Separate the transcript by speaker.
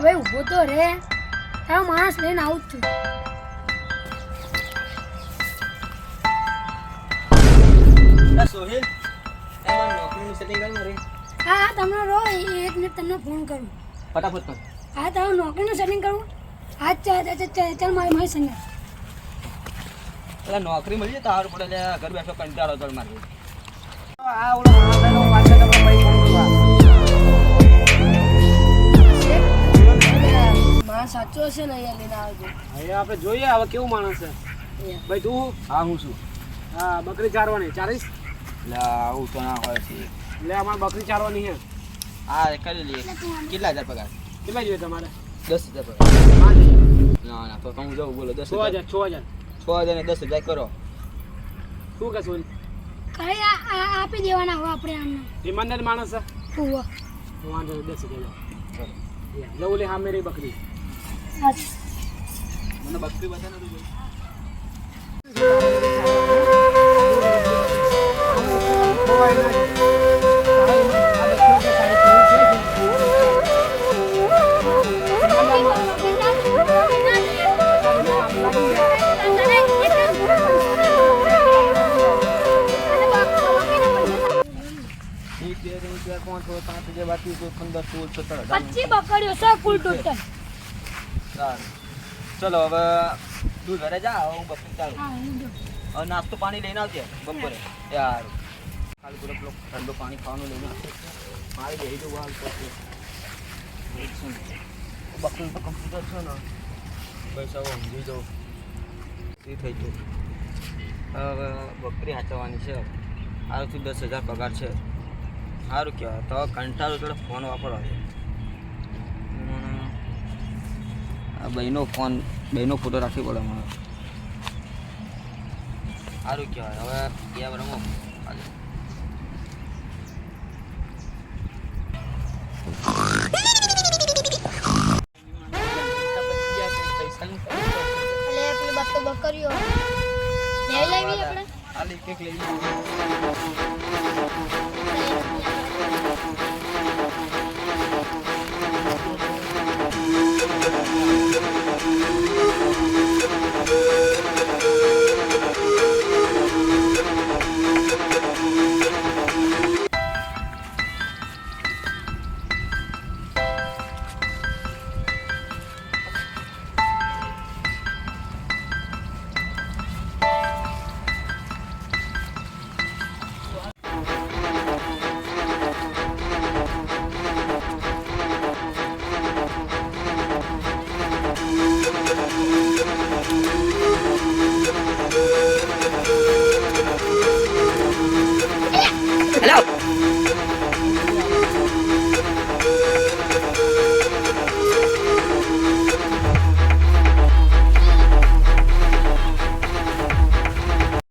Speaker 1: ભાઈ ઊભો તો રે તારો માણસ લઈને આવું જ છું
Speaker 2: સોહેલ એમાં નોકરીનું સેટિંગ કરી રે
Speaker 1: હા તમને રો 1 મિનિટ તમને ફોન કરું
Speaker 2: ફટાફટ કર
Speaker 1: હા તારું નોકરીનું સેટિંગ કરું હા ચાલ મારી સંગે
Speaker 2: એટલે નોકરી મળી જાય તો સારું પડે એટલે ઘર બેઠો કંટાળો ચડ મારે
Speaker 3: આ ઓલો માણસનો વાત છે તમને ભાઈ ફોન કરવા
Speaker 1: માણસ સાચો હશે ને અહીંયા લઈને આવજો
Speaker 3: હવે આપણે જોઈએ હવે કેવું માણસ છે ભાઈ તું
Speaker 2: હા હું છું
Speaker 3: હા બકરી ચારવાની ચારીસ
Speaker 2: એટલે આવું તો ના હોય છે
Speaker 3: એટલે અમારે બકરી ચારવાની છે
Speaker 2: હા કરી લઈએ કેટલા હજાર પગાર
Speaker 3: કેટલા જોઈએ તમારે
Speaker 2: 10,000 પગાર ના ના તો હું જાઉં બોલો 10,000
Speaker 3: 6,000
Speaker 2: 6,000 ને 10,000 કરો
Speaker 3: શું કહેશો
Speaker 1: કઈ આપી દેવાના હવે આપણે આમને
Speaker 3: ઈમાનદાર માણસ છે
Speaker 1: ઉવા
Speaker 3: વાંધો 10,000 લઉં લે હા મેરી બકરી
Speaker 2: મને બકરી બતાને તું બાકી 15 16 17
Speaker 1: 25 બકરીઓ છે કુલ ટોટલ
Speaker 2: ચલો હવે તું ઘરે જા હું બપોર ચાલુ
Speaker 1: હા
Speaker 2: હવે નાસ્તો પાણી લઈને આવજે બપોરે યાર ખાલી પૂરો પેલો ઠંડો પાણી ખાવાનું લઈને આવજે મારે બેહી જવું હાલ પછી બકરું તો કમ્પ્યુટર છે ને બસ હવે ઊંઘી જાઉં એ થઈ ગયું હવે બકરી હાચવવાની છે સારુંથી 10,000 પગાર છે સારું કહેવાય તો કંટાળો જોડે ફોન વાપરવા દે આ બહેનો ફોટો રાખવી પડે મારે સારું કહેવાય હવે ગયા રમો આજે
Speaker 1: એટલે પેલી બકરીઓ લઈ લેવી આપણે
Speaker 2: ખાલી કેક લઈ